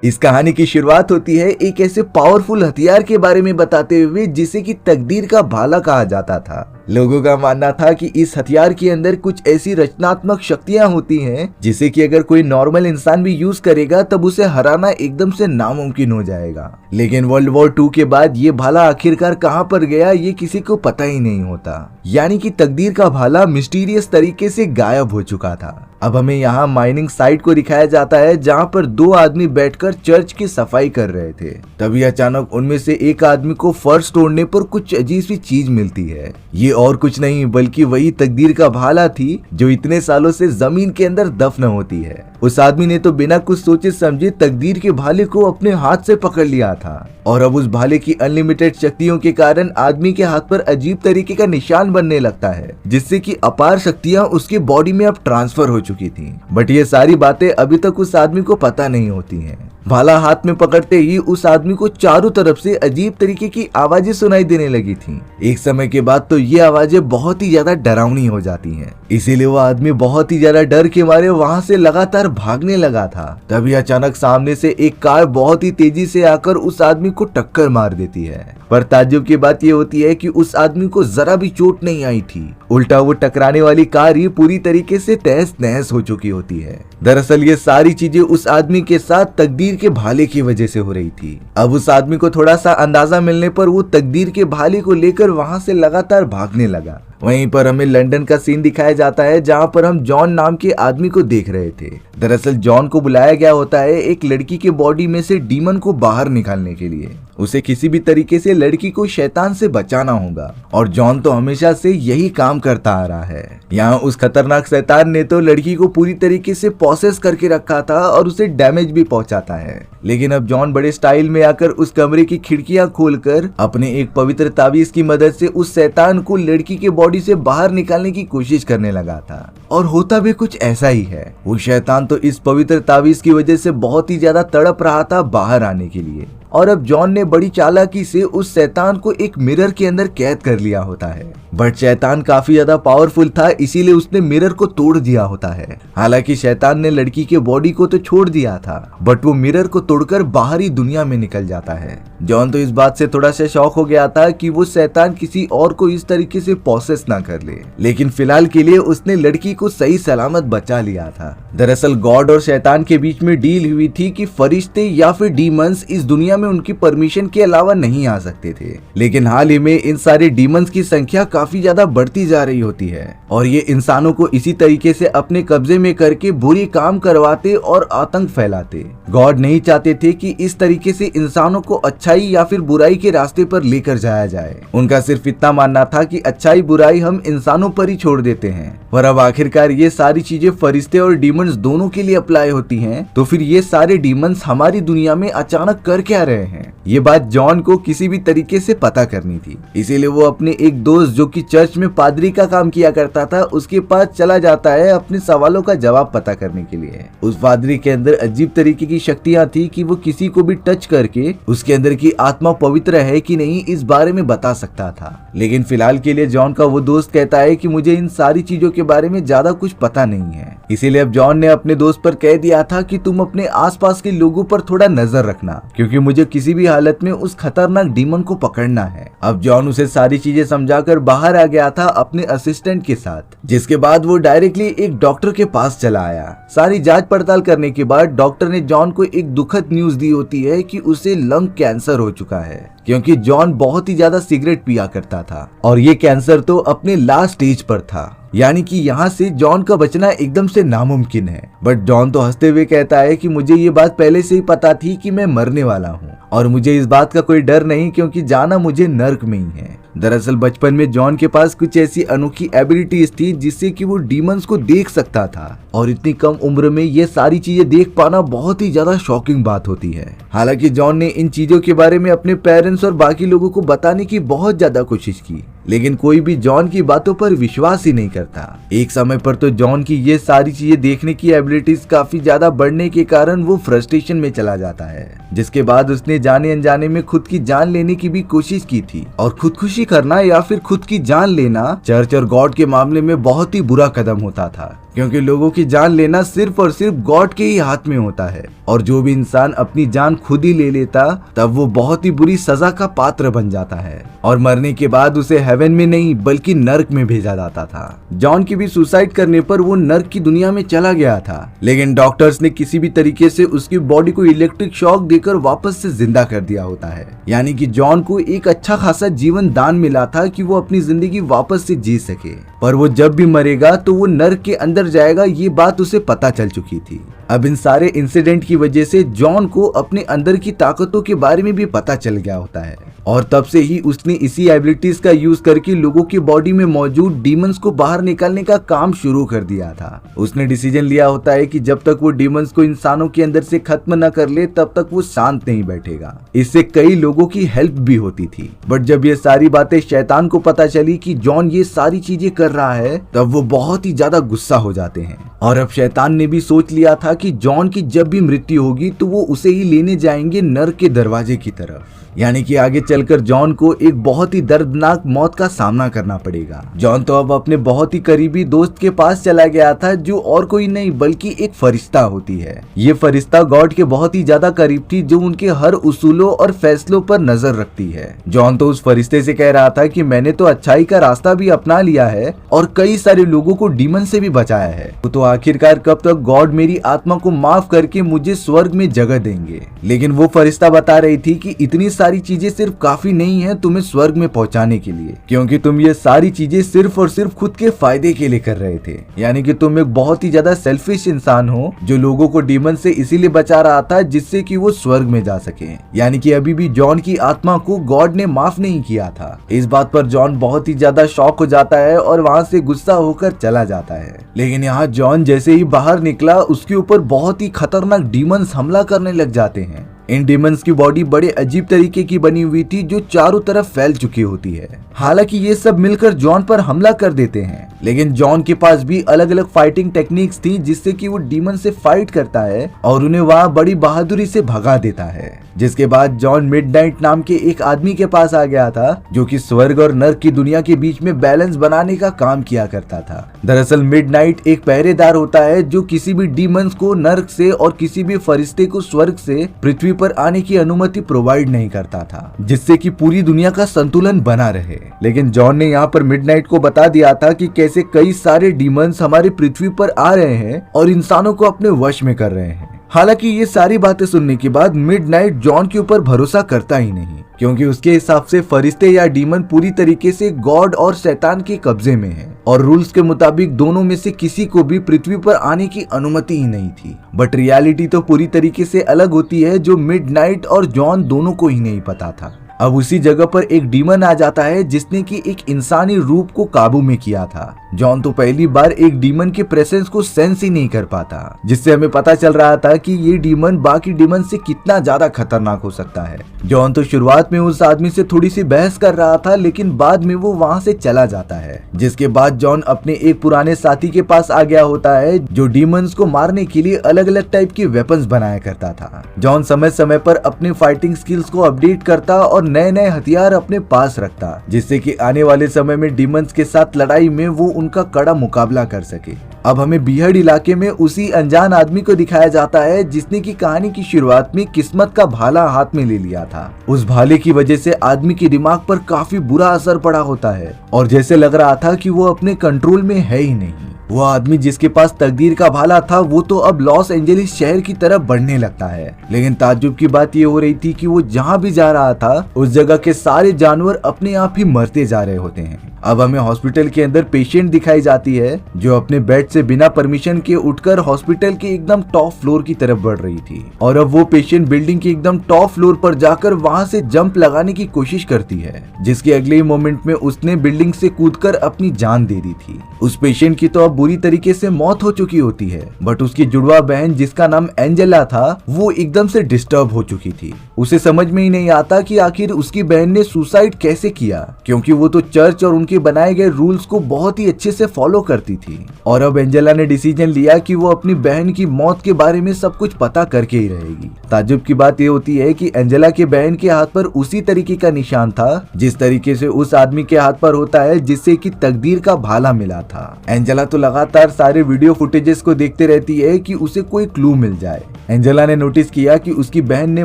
इस कहानी की शुरुआत होती है एक ऐसे पावरफुल हथियार के बारे में बताते हुए जिसे कि तकदीर का भाला कहा जाता था। लोगों का मानना था कि इस हथियार के अंदर कुछ ऐसी रचनात्मक शक्तियां होती हैं जिसे कि अगर कोई नॉर्मल इंसान भी यूज करेगा तब उसे हराना एकदम से नामुमकिन हो जाएगा। लेकिन वर्ल्ड वॉर 2 के बाद ये भाला आखिरकार कहां पर गया ये किसी को पता ही नहीं होता। यानी कि तकदीर का भाला मिस्टीरियस तरीके से गायब हो चुका था। अब हमें यहाँ माइनिंग साइट को दिखाया जाता है जहाँ पर दो आदमी बैठकर चर्च की सफाई कर रहे थे। तभी अचानक उनमें से एक आदमी को फर्श तोड़ने पर कुछ अजीब सी चीज मिलती है। ये और कुछ नहीं बल्कि वही तकदीर का भाला थी जो इतने सालों से जमीन के अंदर दफन होती है। उस आदमी ने तो बिना कुछ सोचे समझे तकदीर के भाले को अपने हाथ से पकड़ लिया था और अब उस भाले की अनलिमिटेड शक्तियों के कारण आदमी के हाथ पर अजीब तरीके का निशान बनने लगता है जिससे कि अपार शक्तियां उसकी बॉडी में अब ट्रांसफर हो चुकी थी। बट ये सारी बातें अभी तक उस आदमी को पता नहीं होती हैं। भाला हाथ में पकड़ते ही उस आदमी को चारों तरफ से अजीब तरीके की आवाजें सुनाई देने लगी थी। एक समय के बाद तो ये आवाजें बहुत ही ज्यादा डरावनी हो जाती हैं। इसीलिए वो आदमी बहुत ही ज्यादा डर के मारे वहां से लगातार भागने लगा था। तभी अचानक सामने से एक कार बहुत ही तेजी से आकर उस आदमी को टक्कर मार देती है। पर ताज्जुब की बात ये होती है कि उस आदमी को जरा भी चोट नहीं आई थी। उल्टा वो टकराने वाली कार ही पूरी तरीके से तहस नहस हो चुकी होती है। दरअसल ये सारी चीजें उस आदमी के साथ तकदीर के भाले की वजह से हो रही थी। अब उस आदमी को थोड़ा सा अंदाजा मिलने पर वो तकदीर के भाले को लेकर वहां से लगातार भागने लगा। वहीं पर हमें लंदन का सीन दिखाया जाता है जहां पर हम जॉन नाम के आदमी को देख रहे थे। दरअसल जॉन को बुलाया गया होता है एक लड़की के बॉडी में से डीमन को बाहर निकालने के लिए। उसे किसी भी तरीके से लड़की को शैतान से बचाना होगा और जॉन तो हमेशा से यही काम करता आ रहा है। यहाँ उस खतरनाक शैतान ने तो लड़की को पूरी तरीके से पॉसेस करके रखा था और उसे डैमेज भी पहुंचाता है। लेकिन अब जॉन बड़े स्टाइल में आकर उस कमरे की खिड़कियां खोलकर अपने एक पवित्र ताबीज की मदद से उस शैतान को लड़की के बॉडी से बाहर निकालने की कोशिश करने लगा था। और होता भी कुछ ऐसा ही है। वो शैतान तो इस पवित्र ताबीज की वजह से बहुत ही ज्यादा तड़प रहा था बाहर आने के लिए। और अब जॉन ने बड़ी चालाकी से उस शैतान को एक मिरर के अंदर कैद कर लिया होता है। बट शैतान काफी ज्यादा पावरफुल था इसीलिए उसने मिरर को तोड़ दिया होता है। हालांकि शैतान ने लड़की के बॉडी को तो छोड़ दिया था बट वो मिरर को तोड़कर बाहरी दुनिया में निकल जाता है। जॉन तो इस बात से थोड़ा सा शॉक हो गया था कि वो शैतान किसी और को इस तरीके से पॉसेस ना कर ले। लेकिन फिलहाल के लिए उसने लड़की को सही सलामत बचा लिया था। दरअसल गॉड और शैतान के बीच में डील हुई थी कि फरिश्ते या फिर डीमंस इस दुनिया में उनकी परमिशन के अलावा नहीं आ सकते थे। लेकिन हाल ही में इन सारे डीमंस की संख्या काफी ज्यादा बढ़ती जा रही होती है और ये इंसानों को इसी तरीके से अपने कब्जे में करके बुरी काम करवाते और आतंक फैलाते। गॉड नहीं चाहते थे कि इस तरीके से इंसानों को अच्छाई या फिर बुराई के रास्ते पर लेकर जाया जाए। उनका सिर्फ इतना मानना था कि अच्छाई बुराई हम इंसानों पर ही छोड़ देते हैं। पर अब आखिरकार ये सारी चीजें फरिश्ते और डीमंस दोनों के लिए अप्लाई होती हैं, तो फिर ये सारे डीमंस हमारी दुनिया में अचानक कर क्या रहे हैं? ये बात जॉन को किसी भी तरीके से पता करनी थी। इसीलिए वो अपने एक दोस्त जो कि चर्च में पादरी का काम किया करता था उसके पास चला जाता है अपने सवालों का जवाब पता करने के लिए। उस पादरी के अंदर अजीब तरीके की शक्तियां थी कि वो किसी को भी टच करके उसके अंदर की आत्मा पवित्र है कि नहीं इस बारे में बता सकता था। लेकिन फिलहाल के लिए जॉन का वो दोस्त कहता है कि मुझे इन सारी चीजों के बारे में ज्यादा कुछ पता नहीं है। इसीलिए अब जॉन ने अपने दोस्त पर कह दिया था कि तुम अपने आसपास के लोगों पर थोड़ा नजर रखना क्योंकि मुझे किसी भी हालत में उस खतरनाक डीमन को पकड़ना है। अब जॉन उसे सारी चीजें समझाकर बाहर आ गया था अपने असिस्टेंट के साथ, जिसके बाद वो डायरेक्टली एक डॉक्टर के पास चला आया। सारी जांच पड़ताल करने के बाद डॉक्टर ने जॉन को एक दुखद न्यूज दी होती है कि उसे लंग कैंसर हो चुका है क्योंकि जॉन बहुत ही ज्यादा सिगरेट पिया करता था और ये कैंसर तो अपने लास्ट स्टेज पर था। यानी कि यहाँ से जॉन का बचना एकदम से नामुमकिन है। बट जॉन तो हंसते हुए कहता है कि मुझे ये बात पहले से ही पता थी कि मैं मरने वाला हूँ और मुझे इस बात का कोई डर नहीं क्योंकि जाना मुझे नर्क में ही है। दरअसल बचपन में जॉन के पास कुछ ऐसी अनोखी एबिलिटीज थी जिससे कि वो डीमंस को देख सकता था और इतनी कम उम्र में ये सारी चीजें देख पाना बहुत ही ज्यादा शॉकिंग बात होती है। हालांकि जॉन ने इन चीजों के बारे में अपने पेरेंट्स और बाकी लोगों को बताने की बहुत ज्यादा कोशिश की लेकिन कोई भी जॉन की बातों पर विश्वास ही नहीं करता। एक समय पर तो जॉन की ये सारी चीजें देखने की एबिलिटीज काफी ज्यादा बढ़ने के कारण वो फ्रस्ट्रेशन में चला जाता है, जिसके बाद उसने जाने अनजाने में खुद की जान लेने की भी कोशिश की थी। और खुदकुशी करना या फिर खुद की जान लेना चर्च और गॉड के मामले में बहुत ही बुरा कदम होता था क्योंकि लोगों की जान लेना सिर्फ और सिर्फ गॉड के ही हाथ में होता है, और जो भी इंसान अपनी जान खुद ही ले लेता तब वो बहुत ही बुरी सजा का पात्र बन जाता है, और मरने के बाद उसे हेवन में नहीं बल्कि नर्क में भेजा जाता था। जॉन की भी सुसाइड करने पर वो नर्क की दुनिया में चला गया था, लेकिन डॉक्टर्स ने किसी भी तरीके से उसकी बॉडी को इलेक्ट्रिक शॉक देकर वापस से जिंदा कर दिया होता है। यानी कि जॉन को एक अच्छा खासा जीवन दान मिला था कि वो अपनी जिंदगी वापस से जी सके, पर वो जब भी मरेगा तो वो नर्क के अंदर जाएगा, ये बात उसे पता चल चुकी थी। अब इन सारे इंसिडेंट की वजह से जॉन को अपने अंदर की ताकतों के बारे में भी पता चल गया होता है, और तब से ही उसने इसी एबिलिटीज का यूज करके लोगों की बॉडी में मौजूद डीमंस को बाहर निकालने का काम शुरू कर दिया था। उसने डिसीजन लिया होता है कि जब तक वो डीमंस को इंसानों के अंदर से खत्म न कर ले तब तक वो शांत नहीं बैठेगा। इससे कई लोगों की हेल्प भी होती थी, बट जब ये सारी बातें शैतान को पता चली कि जॉन ये सारी चीजें कर रहा है, तब वो बहुत ही ज्यादा गुस्सा हो जाते हैं। और अब शैतान ने भी सोच लिया था कि जॉन की जब भी मृत्यु होगी तो वो उसे ही लेने जाएंगे नर्क के दरवाजे की तरफ। यानी कि आगे चलकर जॉन को एक बहुत ही दर्दनाक मौत का सामना करना पड़ेगा। जॉन तो अब अपने बहुत ही करीबी दोस्त के पास चला गया था, जो और कोई नहीं बल्कि एक फरिश्ता होती है। ये फरिश्ता गॉड के बहुत ही ज्यादा करीब थी, जो उनके हर उसूलों और फैसलों पर नजर रखती है। जॉन तो उस फरिश्ते से कह रहा था कि मैंने तो अच्छाई का रास्ता भी अपना लिया है और कई सारे लोगों को डीमन से भी बचाया है, तो आखिरकार कब तक गॉड मेरी आत्मा को माफ करके मुझे स्वर्ग में जगह देंगे। लेकिन वो फरिश्ता बता रही थी कि इतनी सारी चीजें सिर्फ काफी नहीं है तुम्हें स्वर्ग में पहुंचाने के लिए, क्योंकि तुम ये सारी चीजें सिर्फ और सिर्फ खुद के फायदे के लिए कर रहे थे। यानी कि तुम एक बहुत ही ज्यादा सेल्फिश इंसान हो, जो लोगों को डीमन से इसीलिए बचा रहा था जिससे कि वो स्वर्ग में जा सके। यानी कि अभी भी जॉन की आत्मा को गॉड ने माफ नहीं किया था। इस बात पर जॉन बहुत ही ज्यादा शॉक हो जाता है और वहाँ से गुस्सा होकर चला जाता है। लेकिन यहाँ जॉन जैसे ही बाहर निकला, उसके ऊपर बहुत ही खतरनाक डीमंस हमला करने लग जाते हैं। इन डीमंस की बॉडी बड़े अजीब तरीके की बनी हुई थी, जो चारों तरफ फैल चुकी होती है। हालांकि ये सब मिलकर जॉन पर हमला कर देते हैं, लेकिन जॉन के पास भी अलग अलग फाइटिंग टेक्निक्स थी, जिससे कि वो डीमन से फाइट करता है और उन्हें वहाँ बड़ी बहादुरी से भगा देता है। जिसके बाद जॉन मिडनाइट नाम के एक आदमी के पास आ गया था, जो कि स्वर्ग और नर्क की दुनिया के बीच में बैलेंस बनाने का काम किया करता था। दरअसल मिडनाइट एक पहरेदार होता है, जो किसी भी डीमंस को नर्क से और किसी भी फरिश्ते को स्वर्ग से पृथ्वी पर आने की अनुमति प्रोवाइड नहीं करता था, जिससे कि पूरी दुनिया का संतुलन बना रहे। लेकिन जॉन ने यहाँ पर मिडनाइट को बता दिया था कि कैसे कई सारे डीमंस हमारी पृथ्वी पर आ रहे हैं और इंसानों को अपने वश में कर रहे हैं। हालांकि ये सारी बातें सुनने के बाद मिडनाइट जॉन के ऊपर भरोसा करता ही नहीं, क्योंकि उसके हिसाब से फरिश्ते या डीमन पूरी तरीके से गॉड और शैतान के कब्जे में है, और रूल्स के मुताबिक दोनों में से किसी को भी पृथ्वी पर आने की अनुमति ही नहीं थी। बट रियलिटी तो पूरी तरीके से अलग होती है, जो मिडनाइट और जॉन दोनों को ही नहीं पता था। अब उसी जगह पर एक डीमन आ जाता है, जिसने कि एक इंसानी रूप को काबू में किया था। जॉन तो पहली बार एक डीमन के प्रेजेंस को सेंस ही नहीं कर पाता, जिससे हमें पता चल रहा था कि ये डीमन बाकी डीमन से कितना ज्यादा खतरनाक हो सकता है। जॉन तो शुरुआत में उस आदमी से थोड़ी सी बहस कर रहा था, लेकिन बाद में वो वहाँ से चला जाता है। जिसके बाद जॉन अपने एक पुराने साथी के पास आ गया होता है, जो डीमंस को मारने के लिए अलग अलग टाइप के वेपन्स बनाया करता था। जॉन समय समय पर अपने फाइटिंग स्किल्स को अपडेट करता और नए नए हथियार अपने पास रखता, जिससे कि आने वाले समय में डीमंस के साथ लड़ाई में वो उनका कड़ा मुकाबला कर सके। अब हमें बीहड़ इलाके में उसी अनजान आदमी को दिखाया जाता है, जिसने की कहानी की शुरुआत में किस्मत का भाला हाथ में ले लिया था। उस भाले की वजह से आदमी के दिमाग पर काफी बुरा असर पड़ा होता है, और जैसे लग रहा था कि वो अपने कंट्रोल में है ही नहीं। वो आदमी जिसके पास तकदीर का भाला था, वो तो अब लॉस एंजलिस शहर की तरफ बढ़ने लगता है। लेकिन ताज्जुब की बात ये हो रही थी कि वो जहाँ भी जा रहा था, उस जगह के सारे जानवर अपने आप ही मरते जा रहे होते हैं। अब हमें हॉस्पिटल के अंदर पेशेंट दिखाई जाती है, जो अपने बेड से बिना परमिशन के उठकर हॉस्पिटल के एकदम टॉप फ्लोर की तरफ बढ़ रही थी। और अब वो पेशेंट बिल्डिंग के एकदम टॉप फ्लोर पर जाकर वहाँ से जंप लगाने की कोशिश करती है, जिसके अगले ही मोमेंट में उसने बिल्डिंग से कूदकर अपनी जान दे दी थी। उस पेशेंट की तो अब बुरी तरीके से मौत हो चुकी होती है, बट उसकी जुड़वा बहन जिसका नाम एंजेला था, वो एकदम से डिस्टर्ब हो चुकी थी। उसे समझ में ही नहीं आता कि आखिर उसकी बहन ने सुसाइड कैसे किया, क्योंकि वो तो चर्च और उनके के बनाए गए रूल्स को बहुत ही अच्छे से फॉलो करती थी। और अब एंजेला ने डिसीजन लिया कि वो अपनी बहन की मौत के बारे में सब कुछ पता करके ही रहेगी। ताज्जुब की बात ये होती है कि एंजेला के बहन के हाथ पर उसी तरीके का निशान था जिस तरीके से उस आदमी के हाथ पर होता है जिससे कि तकदीर का भाला मिला था। एंजेला तो लगातार सारे वीडियो फुटेजेस को देखते रहती है कि उसे कोई क्लू मिल जाए। एंजेला ने नोटिस किया कि उसकी बहन ने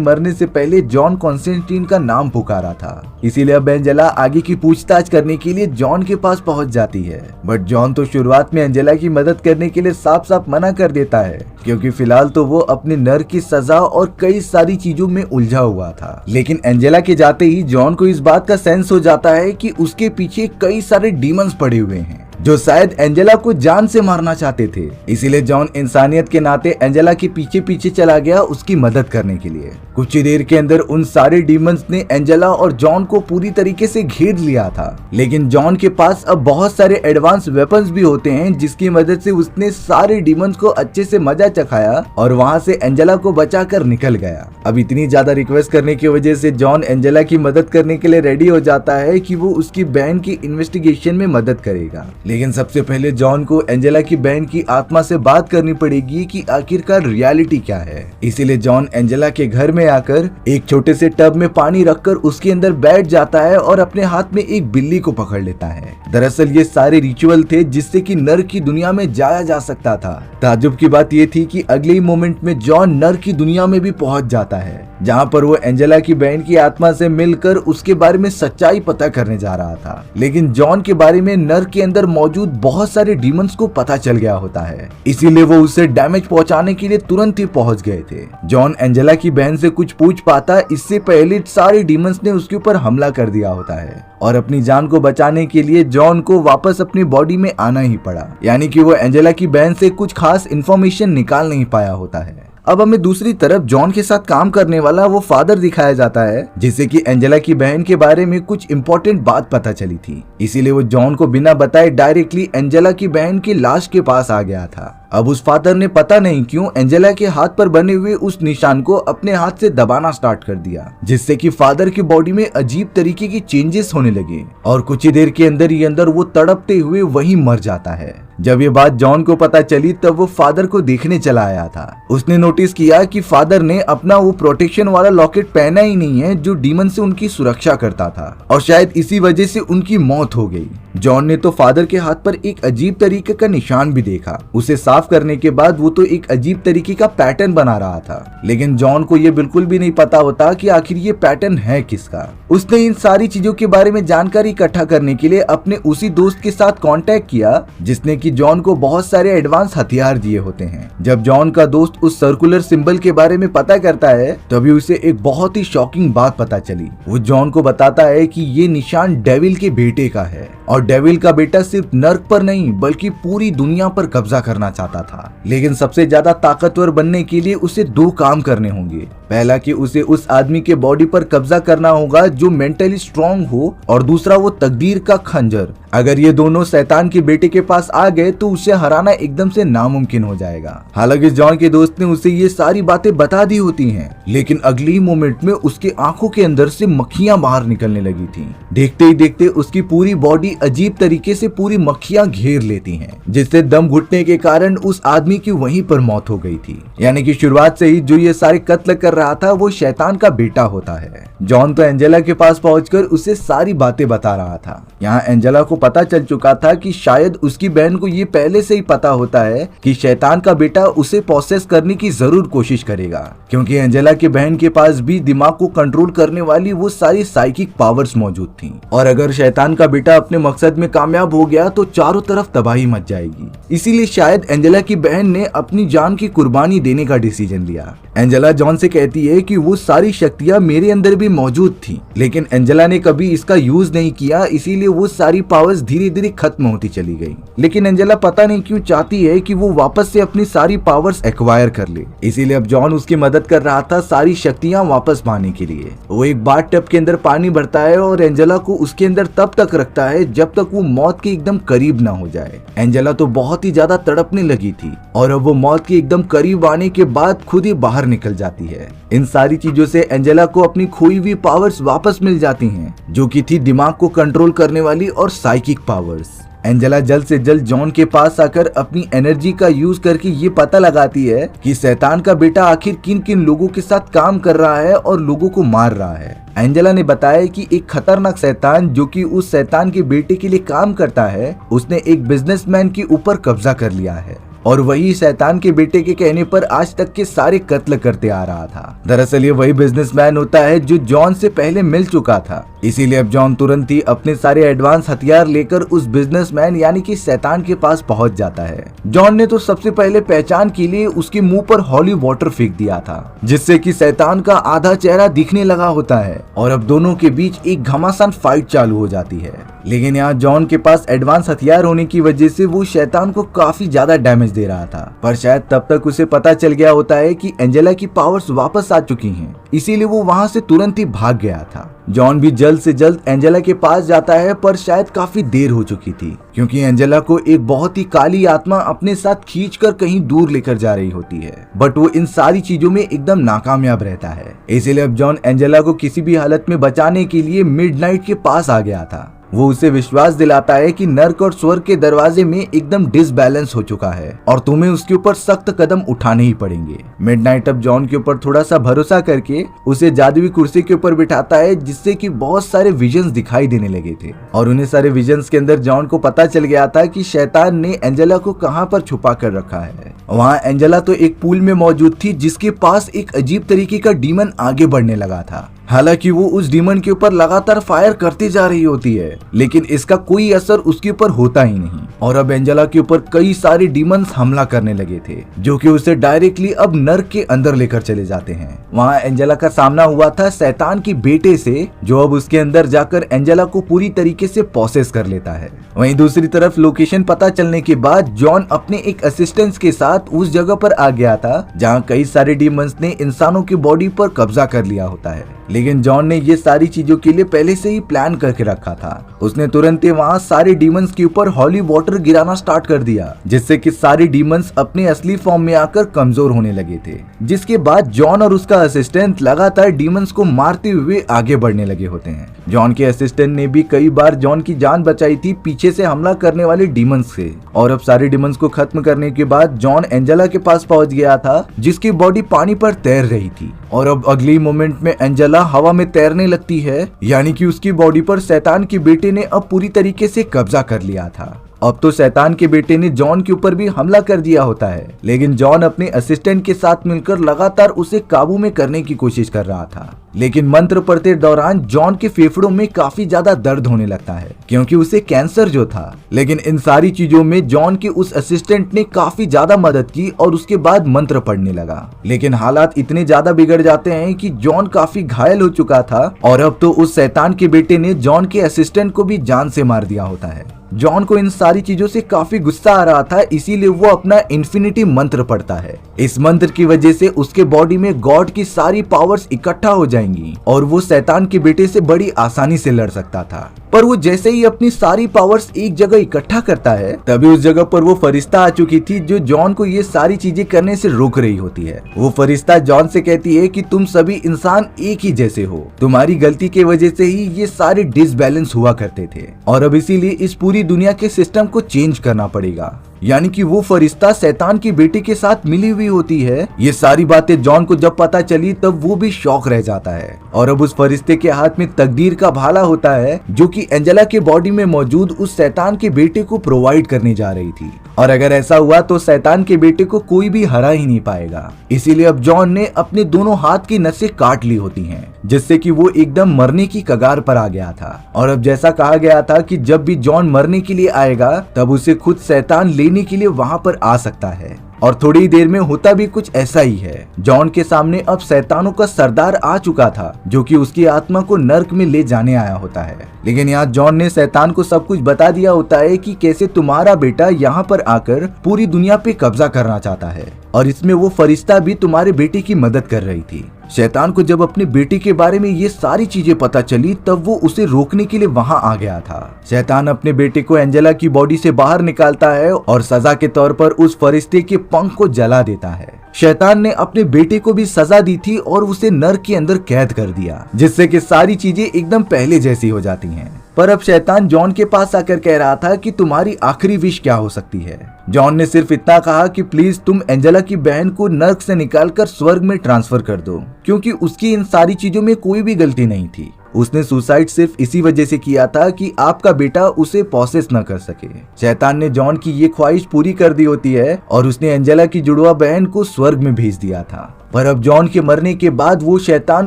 मरने से पहले जॉन कॉन्स्टेंटीन का नाम पुकारा था। इसीलिए अब एंजेला आगे की पूछताछ करने के लिए जॉन के पास पहुंच जाती है। बट जॉन तो शुरुआत में एंजेला की मदद करने के लिए साफ साफ मना कर देता है, क्योंकि फिलहाल तो वो अपने नर की सजा और कई सारी चीजों में उलझा हुआ था। लेकिन एंजेला के जाते ही जॉन को इस बात का सेंस हो जाता है कि उसके पीछे कई सारे डीमंस पड़े हुए हैं जो शायद एंजेला को जान से मारना चाहते थे। इसीलिए जॉन इंसानियत के नाते एंजेला के पीछे पीछे चला गया उसकी मदद करने के लिए। कुछ ही देर के अंदर उन सारे डीमंस ने एंजेला और जॉन को पूरी तरीके से घेर लिया था। लेकिन जॉन के पास अब बहुत सारे एडवांस वेपन्स भी होते हैं जिसकी मदद से उसने सारे डीमंस को अच्छे से मजा चखाया और वहां से एंजेला को बचाकर निकल गया। अब इतनी ज्यादा रिक्वेस्ट करने की वजह से जॉन एंजेला की मदद करने के लिए रेडी हो जाता है कि वो उसकी बहन की इन्वेस्टिगेशन में मदद करेगा। लेकिन सबसे पहले जॉन को एंजेला की बहन की आत्मा से बात करनी पड़ेगी कि आखिरकार रियलिटी क्या है। इसीलिए जॉन एंजेला के घर में आकर एक छोटे से टब में पानी रखकर उसके अंदर बैठ जाता है और अपने हाथ में एक बिल्ली को पकड़ लेता है। दरअसल ये सारे रिचुअल थे जिससे कि नर की दुनिया में जाया जा सकता था। ताज्जुब की बात ये थी कि अगले ही मोमेंट में जॉन नर की दुनिया में भी पहुंच जाता है, जहां पर वो एंजेला की बहन की आत्मा से मिलकर उसके बारे में सच्चाई पता करने जा रहा था। लेकिन जॉन के बारे में नर के अंदर मौजूद बहुत सारे डीमंस को पता चल गया होता है, इसीलिए वो उसे डैमेज पहुंचाने के लिए तुरंत ही पहुंच गए थे। जॉन एंजेला की बहन से कुछ पूछ पाता इससे पहले सारे डीमंस ने उसके ऊपर हमला कर दिया होता है और अपनी जान को बचाने के लिए जॉन को वापस अपनी बॉडी में आना ही पड़ा। यानी कि वो एंजेला की बहन से कुछ खास इन्फॉर्मेशन निकाल नहीं पाया होता है। अब हमें दूसरी तरफ जॉन के साथ काम करने वाला वो फादर दिखाया जाता है जिससे कि एंजेला की बहन के बारे में कुछ इम्पोर्टेंट बात पता चली थी। इसीलिए वो जॉन को बिना बताए डायरेक्टली एंजेला की बहन की लाश के पास आ गया था। अब उस फादर ने पता नहीं क्यों एंजेला के हाथ पर बने हुए उस निशान को अपने हाथ से दबाना स्टार्ट कर दिया, जिससे कि फादर की बॉडी में अजीब तरीके की चेंजेस होने लगे और कुछ ही देर के अंदर ही अंदर वो तड़पते हुए वहीं मर जाता है। जब ये बात जॉन को पता चली तब वो फादर को देखने चला आया था। उसने नोटिस किया कि फादर ने अपना वो प्रोटेक्शन वाला लॉकेट पहना ही नहीं है जो डीमन से उनकी सुरक्षा करता था और शायद इसी वजह से उनकी मौत हो गई। जॉन ने तो फादर के हाथ पर एक अजीब तरीके का निशान भी देखा। उसे साफ करने के बाद वो तो एक अजीब तरीके का पैटर्न बना रहा था, लेकिन जॉन को ये बिल्कुल भी नहीं पता होता कि आखिर ये पैटर्न है किसका। उसने इन सारी चीजों के बारे में जानकारी इकट्ठा करने के लिए अपने उसी दोस्त के साथ कांटेक्ट किया जिसने कि जॉन को बहुत सारे एडवांस हथियार दिए होते हैं। जब जॉन का दोस्त उस सर्कुलर सिंबल के बारे में पता करता है तभी उसे एक बहुत ही शॉकिंग बात पता चली। वो जॉन को बताता है कि ये निशान डेविल के बेटे का है और डेविल का बेटा सिर्फ नर्क पर नहीं बल्कि पूरी दुनिया पर कब्जा करना चाहता था। लेकिन सबसे ज्यादा ताकतवर बनने के लिए उसे दो काम करने होंगे। पहला कि उसे उस आदमी के बॉडी पर कब्जा करना होगा जो मेंटली स्ट्रांग हो और दूसरा वो तकदीर का खंजर। अगर ये दोनों शैतान के बेटे के पास आ गए तो उसे हराना एकदम से नामुमकिन हो जाएगा। हालांकि जॉन के दोस्त ने उसे ये सारी बातें बता दी होती हैं, लेकिन अगली मोमेंट में उसके आंखों के अंदर से मक्खियां बाहर निकलने लगी थी। देखते ही देखते उसकी पूरी बॉडी अजीब तरीके से पूरी मक्खियां घेर लेती हैं, जिससे दम घुटने के कारण उस आदमी की वहीं पर मौत हो गई थी। यानी कि शुरुआत से ही जो ये सारे कत्ल कर रहा था वो शैतान का बेटा होता है। जॉन तो एंजेला के पास पहुंचकर उसे सारी बातें बता रहा था। यहाँ एंजेला को पता चल चुका था कि शायद उसकी बहन को ये पहले से ही पता होता है कि शैतान का बेटा उसे प्रोसेस करने की जरूर कोशिश करेगा, क्योंकि एंजेला के बहन के पास भी दिमाग को कंट्रोल करने वाली वो सारी साइकिक पावर्स मौजूद थी और अगर शैतान का बेटा अपने मकसद में कामयाब हो गया तो चारों तरफ तबाही मच जाएगी। इसीलिए शायद एंजेला की बहन ने अपनी जान की कुर्बानी देने का डिसीजन लिया। एंजेला जॉन से कहती है कि वो सारी शक्तियां मेरे अंदर भी मौजूद थी, लेकिन एंजेला ने कभी इसका यूज नहीं किया, इसीलिए वो सारी पावर्स धीरे धीरे खत्म होती चली गई। लेकिन एंजेला पता नहीं क्यों चाहती है कि वो वापस से अपनी सारी पावर्स एक्वायर कर ले, इसीलिए अब जॉन उसकी मदद कर रहा था सारी शक्तियां वापस पाने के लिए। वो एक बाथ टब के अंदर पानी भरता है और एंजेला को उसके अंदर तब तक रखता है जब तक वो मौत के एकदम करीब ना हो जाए। एंजेला तो बहुत ही ज्यादा तड़पने लगी थी और अब वो मौत के एकदम करीब आने के बाद खुद ही बाहर निकल जाती है। इन सारी चीजों से एंजेला को अपनी खोई हुई पावर्स वापस मिल जाती हैं, जो कि थी दिमाग को कंट्रोल करने वाली और साइकिक पावर्स। एंजेला जल्द से जल्द जॉन के पास आकर अपनी एनर्जी का यूज करके ये पता लगाती है कि शैतान का बेटा आखिर किन किन लोगों के साथ काम कर रहा है और लोगों को मार रहा है। एंजेला ने बताया कि एक खतरनाक शैतान जो कि उस शैतान के बेटे के लिए काम करता है, उसने एक बिजनेसमैन के ऊपर कब्जा कर लिया है और वही शैतान के बेटे के कहने पर आज तक के सारे कत्ल करते आ रहा था। दरअसल ये वही बिजनेसमैन होता है जो जॉन से पहले मिल चुका था। इसीलिए अब जॉन तुरंत ही अपने सारे एडवांस हथियार लेकर उस बिजनेसमैन यानी कि शैतान के पास पहुंच जाता है। जॉन ने तो सबसे पहले पहचान के लिए उसके मुंह पर हॉली वाटर फेंक दिया था, जिससे कि शैतान का आधा चेहरा दिखने लगा होता है और अब दोनों के बीच एक घमासान फाइट चालू हो जाती है। लेकिन यहाँ जॉन के पास एडवांस हथियार होने की वजह से वो शैतान को काफी ज्यादा डैमेज दे रहा था, पर शायद तब तक उसे पता चल गया होता है कि एंजेला की पावर्स वापस आ चुकी हैं, इसीलिए वो वहां से तुरंत ही भाग गया था। जॉन भी जल्द से जल्द एंजेला के पास जाता है, पर शायद काफी देर हो चुकी थी, क्योंकि एंजेला को एक बहुत ही काली आत्मा अपने साथ खींचकर कहीं दूर लेकर जा रही होती है। बट वो इन सारी चीजों में एकदम नाकामयाब रहता है। इसीलिए अब जॉन एंजेला को किसी भी हालत में बचाने के लिए मिडनाइट के पास आ गया था। वो उसे विश्वास दिलाता है कि नर्क और स्वर्ग के दरवाजे में एकदम डिसबैलेंस हो चुका है और तुम्हें उसके ऊपर सख्त कदम उठाने ही पड़ेंगे। मिडनाइट अब जॉन के ऊपर थोड़ा सा भरोसा करके उसे जादुई कुर्सी के ऊपर बिठाता है, जिससे कि बहुत सारे विजन्स दिखाई देने लगे थे और उन्हें सारे विजन्स के अंदर जॉन को पता चल गया था कि शैतान ने एंजेला को कहां पर छुपा कर रखा है। वहां एंजेला तो एक पूल में मौजूद थी, जिसके पास एक अजीब तरीके का डीमन आगे बढ़ने लगा था। हालांकि वो उस डीमन के ऊपर लगातार फायर करती जा रही होती है, लेकिन इसका कोई असर उसके ऊपर होता ही नहीं और अब एंजेला के ऊपर कई सारे डीमंस हमला करने लगे थे, जो कि उसे डायरेक्टली अब नर्क के अंदर लेकर चले जाते हैं। वहां एंजेला का सामना हुआ था शैतान के बेटे से, जो अब उसके अंदर जाकर एंजेला को पूरी तरीके से प्रोसेस कर लेता है। वहीं दूसरी तरफ लोकेशन पता चलने के बाद जॉन अपने एक असिस्टेंट के साथ उस जगह पर आ गया था जहां कई सारे डीमंस ने इंसानों की बॉडी पर कब्जा कर लिया होता है। लेकिन जॉन ने ये सारी चीजों के लिए पहले से ही प्लान करके रखा था। उसने तुरंत ही वहां सारे डीमंस के ऊपर हॉली वाटर गिराना स्टार्ट कर दिया, जिससे कि सारे डीमंस अपने असली फॉर्म में आकर कमजोर होने लगे थे। जिसके बाद जॉन और उसका असिस्टेंट लगातार डीमंस को मारते हुए आगे बढ़ने लगे होते हैं। जॉन के असिस्टेंट ने भी कई बार जॉन की जान बचाई थी पीछे से हमला करने वाले डीमंस से। और अब सारे डीमंस को खत्म करने के बाद जॉन एंजेला के पास पहुंच गया था, जिसकी बॉडी पानी पर तैर रही थी और अब अगली मोमेंट में एंजेला हवा में तैरने लगती है, यानी कि उसकी बॉडी पर शैतान के बेटे ने अब पूरी तरीके से कब्जा कर लिया था। अब तो शैतान के बेटे ने जॉन के ऊपर भी हमला कर दिया होता है, लेकिन जॉन अपने असिस्टेंट के साथ मिलकर लगातार उसे काबू में करने की कोशिश कर रहा था। लेकिन मंत्र पढ़ते दौरान जॉन के फेफड़ों में काफी ज्यादा दर्द होने लगता है, क्योंकि उसे कैंसर जो था। लेकिन इन सारी चीजों में जॉन के उस असिस्टेंट ने काफी ज्यादा मदद की और उसके बाद मंत्र पढ़ने लगा। लेकिन हालात इतने ज्यादा बिगड़ जाते हैं कि जॉन काफी घायल हो चुका था और अब तो उस शैतान के बेटे ने जॉन के असिस्टेंट को भी जान से मार दिया होता है। जॉन को इन सारी चीजों से काफी गुस्सा आ रहा था, इसीलिए वो अपना इन्फिनिटी मंत्र पढ़ता है। इस मंत्र की वजह से उसके बॉडी में गॉड की सारी पावर्स इकट्ठा हो जाएंगी और वो शैतान के बेटे से बड़ी आसानी से लड़ सकता था। पर वो जैसे ही अपनी सारी पावर्स एक जगह इकट्ठा करता है, तभी उस जगह पर वो फरिश्ता आ चुकी थी जो जॉन को ये सारी चीजें करने से रोक रही होती है। वो फरिश्ता जॉन से कहती है कि तुम सभी इंसान एक ही जैसे हो, तुम्हारी गलती की वजह से ही ये सारे डिसबैलेंस हुआ करते थे और अब इसीलिए इस पूरी दुनिया के सिस्टम को चेंज करना पड़ेगा। यानी कि वो फरिश्ता शैतान के बेटे के साथ मिली हुई होती है। ये सारी बातें जॉन को जब पता चली तब वो भी शॉक रह जाता है और अब उस फरिश्ते के हाथ में तकदीर का भाला होता है, जो कि एंजेला के बॉडी में मौजूद उस शैतान के बेटे को प्रोवाइड करने जा रही थी। और अगर ऐसा हुआ तो शैतान के बेटे को कोई भी हरा ही नहीं पाएगा। इसीलिए अब जॉन ने अपने दोनों हाथ की नसें काट ली होती हैं, जिससे कि वो एकदम मरने की कगार पर आ गया था। और अब जैसा कहा गया था कि जब भी जॉन मरने के लिए आएगा तब उसे खुद शैतान लेने के लिए वहां पर आ सकता है। और थोड़ी देर में होता भी कुछ ऐसा ही है। जॉन के सामने अब शैतानों का सरदार आ चुका था, जो कि उसकी आत्मा को नर्क में ले जाने आया होता है। लेकिन यहाँ जॉन ने शैतान को सब कुछ बता दिया होता है कि कैसे तुम्हारा बेटा यहाँ पर आकर पूरी दुनिया पे कब्जा करना चाहता है। और इसमें वो फरिश्ता भी तुम्हारे बेटे की मदद कर रही थी। शैतान को जब अपने बेटे के बारे में ये सारी चीजें पता चली तब वो उसे रोकने के लिए वहां आ गया था। शैतान अपने बेटे को एंजेला की बॉडी से बाहर निकालता है और सजा के तौर पर उस फरिश्ते के पंख को जला देता है। शैतान ने अपने बेटे को भी सजा दी थी और उसे नर्क के अंदर कैद कर दिया, जिससे कि सारी चीजें एकदम पहले जैसी हो जाती हैं। पर अब शैतान जॉन के पास आकर कह रहा था कि तुम्हारी आखिरी विश क्या हो सकती है। जॉन ने सिर्फ इतना कहा कि प्लीज तुम एंजेला की बहन को नर्क से निकालकर स्वर्ग में ट्रांसफर कर दो, क्योंकि उसकी इन सारी चीजों में कोई भी गलती नहीं थी। उसने सुसाइड सिर्फ इसी वजह से किया था कि आपका बेटा उसे पॉसेस न कर सके। शैतान ने जॉन की ये ख्वाहिश पूरी कर दी होती है और उसने एंजेला की जुड़वा बहन को स्वर्ग में भेज दिया था। पर अब जॉन के मरने के बाद वो शैतान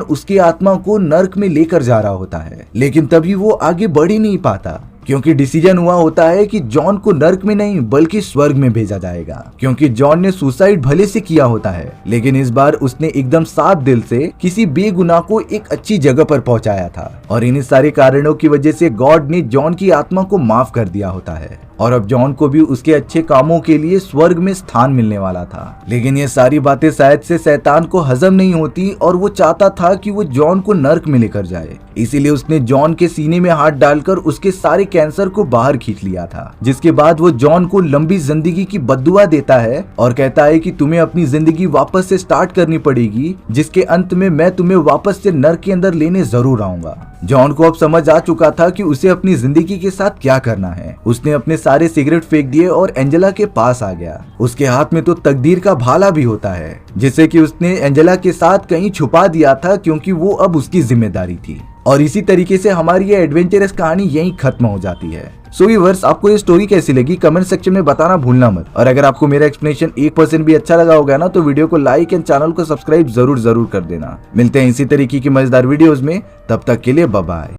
उसकी आत्मा को नर्क में लेकर जा रहा होता है, लेकिन तभी वो आगे बढ़ ही नहीं पाता, क्योंकि डिसीजन हुआ होता है कि जॉन को नर्क में नहीं बल्कि स्वर्ग में भेजा जाएगा। क्योंकि जॉन ने सुसाइड भले से किया होता है, लेकिन इस बार उसने एकदम साफ दिल से किसी बेगुनाह को एक अच्छी जगह पर पहुंचाया था और इन सारे कारणों की वजह से गॉड ने जॉन की आत्मा को माफ कर दिया होता है और अब जॉन को भी उसके अच्छे कामों के लिए स्वर्ग में स्थान मिलने वाला था। लेकिन ये सारी बातें शायद से शैतान को हजम नहीं होती और वो चाहता था कि वो जॉन को नर्क में लेकर जाए। इसीलिए उसने जॉन के सीने में हाथ डालकर उसके सारे कैंसर को बाहर खींच लिया था, जिसके बाद वो जॉन को लंबी जिंदगी की बद्दुआ देता है और कहता है कि तुम्हें अपनी जिंदगी वापस से स्टार्ट करनी पड़ेगी, जिसके अंत में मैं तुम्हें वापस से नर्क के अंदर लेने जरूर आऊंगा। जॉन को अब समझ आ चुका था कि उसे अपनी जिंदगी के साथ क्या करना है। उसने अपने सारे सिगरेट फेंक दिए और एंजेला के पास आ गया। उसके हाथ में तो तकदीर का भाला भी होता है, जिसे कि उसने एंजेला के साथ कहीं छुपा दिया था, क्योंकि वो अब उसकी जिम्मेदारी थी। और इसी तरीके से हमारी ये एडवेंचरस कहानी यहीं खत्म हो जाती है। सो व्यूअर्स, आपको ये स्टोरी कैसी लगी कमेंट सेक्शन में बताना भूलना मत। और अगर आपको मेरा एक्सप्लेनेशन 1% भी अच्छा लगा होगा ना, तो वीडियो को लाइक एंड चैनल को सब्सक्राइब जरूर कर देना। मिलते हैं इसी तरीके की मजेदार वीडियोस में, तब तक के लिए बाय बाय।